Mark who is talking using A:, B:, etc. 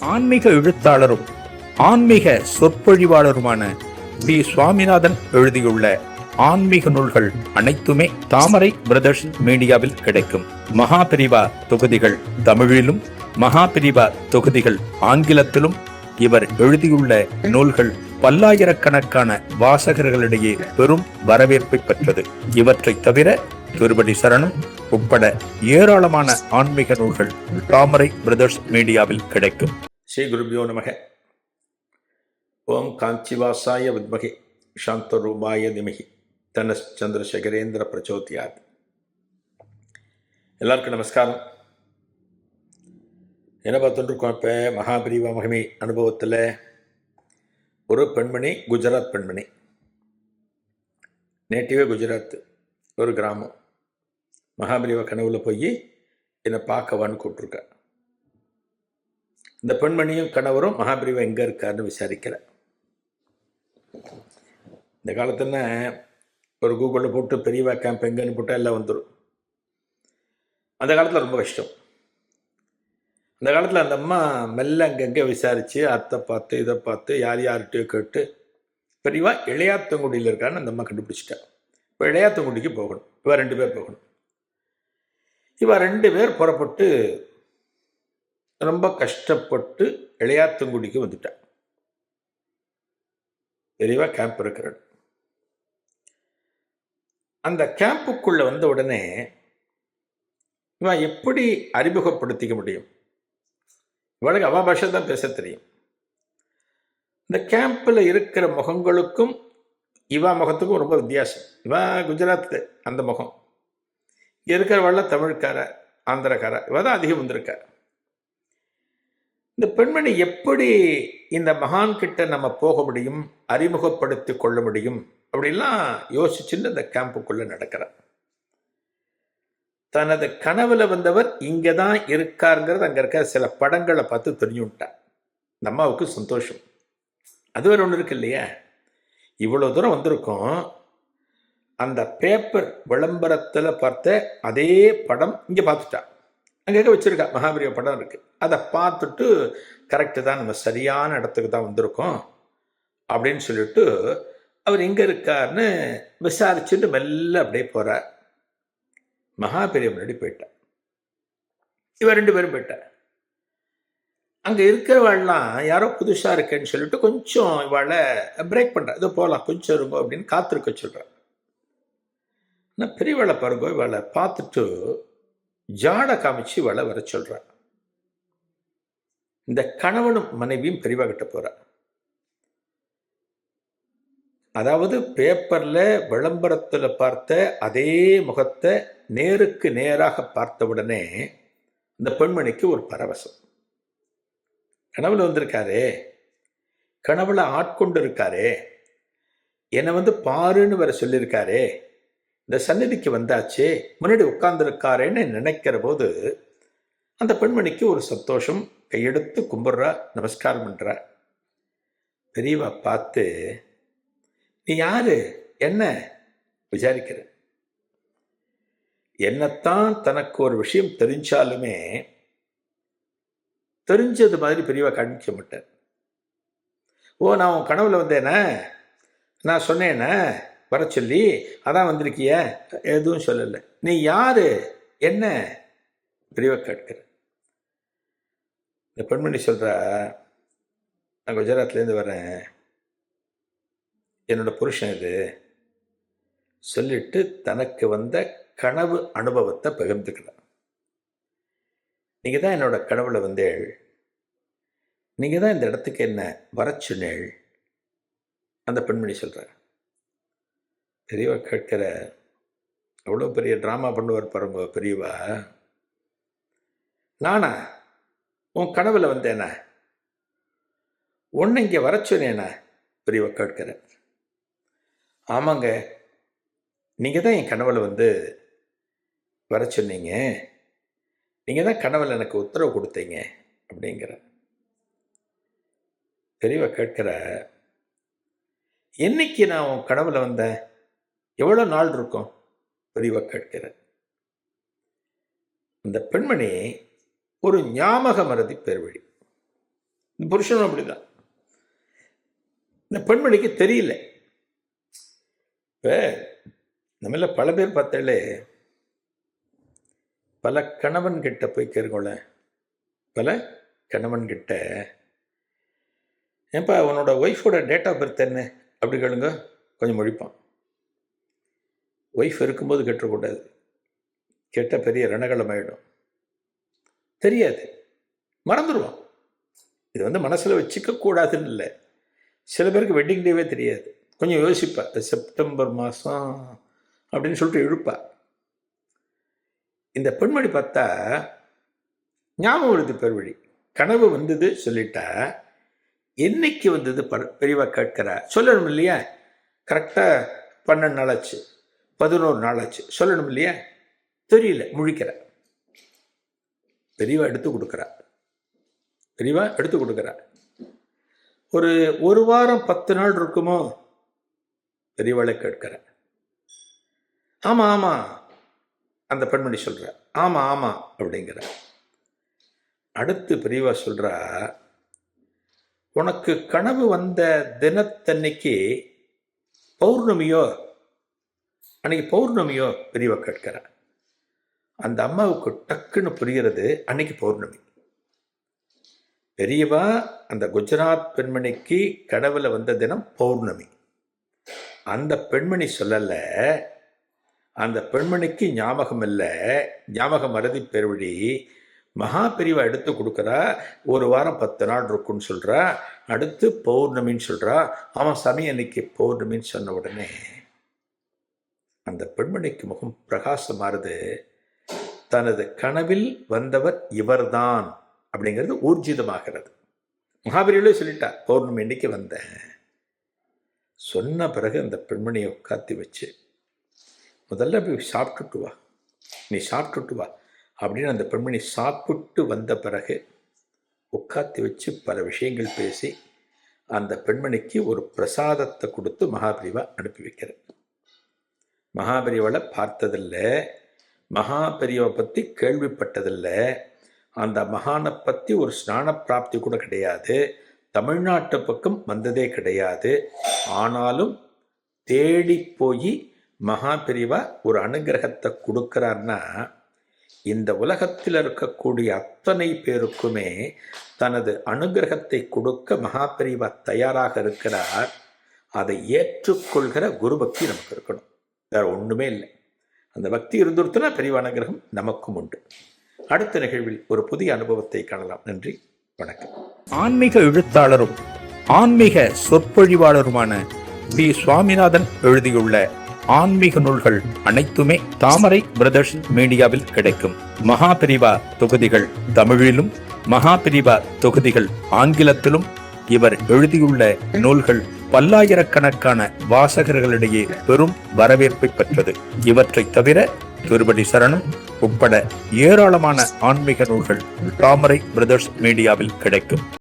A: ஆன்மீக எழுத்தாளரும் ஆன்மீக சொற்பொழிவாளருமான பி சுவாமிநாதன் எழுதியுள்ள ஆன்மீக நூல்கள் அனைத்துமே தாமரை பிரதர்ஸ் மீடியாவில் கிடைக்கும். மகாபிரிவா தொகுதிகள் தமிழிலும், மகாபிரிவா தொகுதிகள் ஆங்கிலத்திலும் இவர் எழுதியுள்ள நூல்கள் பல்லாயிரக்கணக்கான வாசகர்களிடையே பெரும் வரவேற்பை பெற்றது. இவற்றை தவிர திருப்பதி சரணம் உட்பட ஏராளமான ஆன்மீக நூல்கள் தாமரை பிரதர்ஸ் மீடியாவில் கிடைக்கும்.
B: ஸ்ரீ குருபியோ நமக. ஓம் காஞ்சிவாசாய வித்மகே சாந்தரூபாய திமகி தனஸ் சந்திரசேகரேந்திர பிரச்சோதியாத். எல்லாருக்கும் நமஸ்காரம். என்ன பார்த்துட்டு இருக்கோம்? இப்போ மகாபிரிவா மகிமை அனுபவத்தில் ஒரு பெண்மணி, குஜராத் பெண்மணி, நேட்டிவே குஜராத், ஒரு கிராமம். மகாபிரிவா கனவுல போய் என்னை பார்க்கவான்னு கூப்பிட்ருக்கா. இந்த பெண்மணியும் கணவரும் மகாபிரிவா எங்கே இருக்காருன்னு விசாரிக்கிற. இந்த காலத்தில் ஒரு கூகுளில் போட்டு பெரியவா கேம்ப் எங்கேன்னு போட்டால் எல்லாம் வந்துடும். அந்த காலத்தில் ரொம்ப கஷ்டம். அந்த காலத்தில் அந்த அம்மா மெல்ல அங்கங்கே விசாரித்து அத்தை பார்த்து இதை பார்த்து யார் யார்கிட்டையோ கேட்டு பெரியவா இளையாத்தங்குடியில் இருக்கான்னு அந்த அம்மா கண்டுபிடிச்சிட்டா. இப்போ இளையாத்தங்குடிக்கு போகணும். இவா 2 பேர் போகணும். இவா 2 பேர் புறப்பட்டு ரொம்ப கஷ்டப்பட்டு இளையாத்தங்குடிக்கு வந்துட்டா. பெரியவா கேம்ப் இருக்கிறார். அந்த கேம்புக்குள்ள வந்த உடனே இவன் எப்படி அறிமுகப்படுத்திக்க முடியும்? இவளுக்கு அவ பாஷை தான் பேச தெரியும். இந்த கேம்பில் இருக்கிற முகங்களுக்கும் இவா முகத்துக்கும் ரொம்ப வித்தியாசம். இவா குஜராத் அந்த முகம், இங்கே இருக்கிறவள்ள தமிழ்கார, ஆந்திரக்கார, இவ தான் அதிகம் வந்திருக்கார். இந்த பெண்மணி எப்படி இந்த மகான் கிட்ட நம்ம போக முடியும், அறிமுகப்படுத்தி கொள்ள முடியும் அப்படின்லாம் யோசிச்சுட்டு இந்த கேம்புக்குள்ள நடக்கிறார். தனது கனவுல வந்தவர் இங்கே தான் இருக்காருங்கிறது அங்கே இருக்க சில படங்களை பார்த்து தெரிஞ்சுட்டார். இந்த அம்மாவுக்கு சந்தோஷம். அது வேறு ஒன்று இருக்கு இல்லையா? இவ்வளோ தூரம் வந்திருக்கோம், அந்த பேப்பர் விளம்பரத்தில் பார்த்த அதே படம் இங்கே பார்த்துட்டா. அங்கே வச்சுருக்கா மகாபிரிவா படம் இருக்குது. அதை பார்த்துட்டு கரெக்டு தான், நம்ம சரியான இடத்துக்கு தான் வந்திருக்கோம் அப்படின்னு சொல்லிட்டு அவர் எங்கே இருக்காருன்னு விசாரிச்சுட்டு மெல்ல அப்படியே போகிறார். மகாபிரிவா முன்னாடி போயிட்டார். இவ 2 பேரும் போயிட்டார். அங்கே இருக்கிறவாள்லாம் யாரோ புதுசாக இருக்கேன்னு சொல்லிட்டு கொஞ்சம் இவாளை பிரேக் பண்ணுறா. இதோ போகலாம், கொஞ்சம் இருக்கும் அப்படின்னு காத்திருக்க சொல்கிறார். ஆனால் பெரியவாளை பாருங்க, இவாளை பார்த்துட்டு ஜாட காமிச்சு இவாளை வர சொல்கிறார். இந்த கணவனும் மனைவியும் பெரியவா கிட்ட போகிறார். அதாவது பேப்பரில் விளம்பரத்தில் பார்த்த அதே முகத்தை நேருக்கு நேராக பார்த்த உடனே இந்த பெண்மணிக்கு ஒரு பரவசம். கனவுல வந்திருக்காரே, கனவுல ஆட்கொண்டு இருக்காரே, என்னை பாருன்னு வர சொல்லியிருக்காரே, இந்த சந்நிதிக்கு வந்தாச்சே, முன்னாடி உட்கார்ந்துருக்காரேன்னு நினைக்கிற போது அந்த பெண்மணிக்கு ஒரு சந்தோஷம். கையெடுத்து கும்பிட்றா, நமஸ்காரம் பண்ணுறா. பெரியவா பார்த்து, நீ யாரு, என்ன விசாரிக்கிற? என்னத்தான் தனக்கு ஒரு விஷயம் தெரிஞ்சாலுமே தெரிஞ்சது மாதிரி பெரியவா காண்பிக்க மாட்டார். ஓ, நான் உன் கனவுல வந்தேனே, நான் சொன்னேனே வர சொல்லி, அதான் வந்திருக்கிய, எதுவும் சொல்லலை. நீ யாரு, என்ன பெரியவா கேட்கிற. இந்த பெண்மணி சொல்கிறா, நான் குஜராத்லேருந்து வரேன், என்னோட புருஷன் இது சொல்லிட்டு தனக்கு வந்த கனவு அனுபவத்தை பகிர்ந்துக்கிறார். நீங்கள் தான் என்னோட கனவுல வந்தேள், நீங்கள் தான் இந்த இடத்துக்கு என்ன வர சொன்னேள் அந்த பெண்மணி சொல்கிறார். பெரியவா கேட்கிற, அவ்வளோ பெரிய ட்ராமா பண்ணுவார் பாருங்க பெரியவா. நானா உன் கனவுல வந்தேனா, ஒன்று இங்கே வர சொன்னேனா? பெரியவா கேட்கிற. ஆமாங்க, நீங்கள் தான் என் கனவுல வர சொன்னீங்க, நீங்கள் தான் கனவுல எனக்கு உத்தரவு கொடுத்தீங்க அப்படிங்கிற. பெரியவா கேட்கிற, என்னைக்கு நான் உன் கனவுல வந்தேன், எவ்வளோ நாள் இருக்கும்? பெரியவா கேட்கிற. இந்த பெண்மணி ஒரு ஞாபக மறதி பெருவழி. புருஷனும் அப்படிதான். இந்த பெண்மணிக்கு தெரியல. இப்போ நம்மள பல பேர் பார்த்தாலே பல கணவன் கிட்ட போய் கேட்கல, பல கணவன் கிட்ட ஏன்பா அவனோட ஒய்ஃபோட டேட் ஆஃப் பர்த் என்ன அப்படி கேளுங்க, கொஞ்சம் முழிப்பான். ஒய்ஃப் இருக்கும்போது கேட்டக்கூடாது, கேட்டால் பெரிய ரணகலம் ஆகிடும். தெரியாது, மறந்துடுவான். இது வந்து மனசில் வச்சுக்க கூடாதுன்னு இல்லை, சில பேருக்கு வெட்டிங் டேவே தெரியாது. கொஞ்சம் யோசிப்பா, செப்டம்பர் மாதம் அப்படின்னு சொல்லிட்டு இழுப்பா. இந்த பெண்மணி பார்த்தா ஞாபகம் வருது, பெருவழி கனவு வந்தது சொல்லிட்டா, என்னைக்கு வந்தது பெரியவா கேட்கிறா, சொல்லணும் இல்லையா? கரெக்டாக 12 நாள் ஆச்சு, 11 நாள் ஆச்சு, சொல்லணும் இல்லையா? தெரியல, முழிக்கிற. பெரியவா எடுத்து கொடுக்குறா, பெரியவா எடுத்து கொடுக்குறா. ஒரு வாரம் 10 நாள் இருக்குமோ, பெரியவாளை கேட்கிற. ஆமாம் ஆமாம் அந்த பெண்மணி சொல்கிற, ஆமாம் ஆமாம் அப்படிங்கிற. அடுத்து பெரியவா சொல்கிறா, உனக்கு கனவு வந்த தினத்தன்னைக்கு பௌர்ணமியோ, அன்னைக்கு பௌர்ணமியோ பெரியவா கேட்கிற. அந்த அம்மாவுக்கு டக்குன்னு புரிகிறது, அன்னைக்கு பௌர்ணமி. பெரியவா அந்த குஜராத் பெண்மணிக்கு கனவுல வந்த தினம் பௌர்ணமி. அந்த பெண்மணி சொல்லலை, அந்த பெண்மணிக்கு ஞாபகம் இல்லை, ஞாபகம் மறதி பெருவழி மகா பெரியவா எடுத்து கொடுக்குறா. ஒரு வாரம் 10 நாள் இருக்குன்னு சொல்கிறா. அடுத்து பௌர்ணமின்னு சொல்கிறா. அவன் சாமி அன்னைக்கு பௌர்ணமின்னு சொன்ன உடனே அந்த பெண்மணிக்கு முகம் பிரகாசமாறுது. தனது கனவில் வந்தவர் இவர்தான் அப்படிங்கிறது ஊர்ஜிதமாகிறது. மகாபெரியவளே சொல்லிட்டா, பௌர்ணமி அன்னைக்கு வந்தேன். சொன்ன பிறகு அந்த பெண்மணியை உட்காத்தி வச்சு, முதல்ல போய் சாப்பிட்டுட்டு வா, நீ சாப்பிட்டுட்டு வா அப்படின்னு அந்த பெண்மணி சாப்பிட்டு வந்த பிறகு உட்காத்தி வச்சு பல விஷயங்கள் பேசி அந்த பெண்மணிக்கு ஒரு பிரசாதத்தை கொடுத்து மகாபெரிவா அனுப்பி வைக்கிறார். மகாபெரிவளை பார்த்ததில்லை, மகாபெரிவை பற்றி கேள்விப்பட்டதில்லை, அந்த மகானை பற்றி ஒரு ஸ்நான பிராப்தி கூட கிடையாது, தமிழ்நாட்டு பக்கம் வந்ததே கிடையாது. ஆனாலும் தேடி போய் மகாபெரிவா ஒரு அனுகிரகத்தை கொடுக்கிறார்னா, இந்த உலகத்தில் இருக்கக்கூடிய அத்தனை பேருக்குமே தனது அனுகிரகத்தை கொடுக்க மகாபெரிவா தயாராக இருக்கிறார். அதை ஏற்றுக்கொள்கிற குரு பக்தி நமக்கு இருக்கணும், வேற ஒன்றுமே இல்லை. அந்த பக்தி இருந்துருத்துனா பெரியவா அனுகிரகம் நமக்கும் உண்டு. அடுத்த நிகழ்வில் ஒரு புதிய அனுபவத்தை காணலாம். நன்றி, வணக்கம்.
A: ஆன்மீக எழுத்தாளரும் ஆன்மீக சொற்பொழிவாளருமான பி. சுவாமிநாதன் எழுதியுள்ள ஆன்மீக நூல்கள் அனைத்துமே தாமரை பிரதர்ஸ் மீடியாவில் கிடைக்கும். மகாபெரிவா தொகுதிகள் தமிழிலும், மகாபெரிவா தொகுதிகள் ஆங்கிலத்திலும் இவர் எழுதியுள்ள நூல்கள் பல்லாயிரக்கணக்கான வாசகர்களிடையே பெரும் வரவேற்பை பெற்றது. இவற்றை தவிர திருப்படி சரணம் உட்பட ஏராளமான ஆன்மீக நூல்கள் தாமரை பிரதர்ஸ் மீடியாவில் கிடைக்கும்.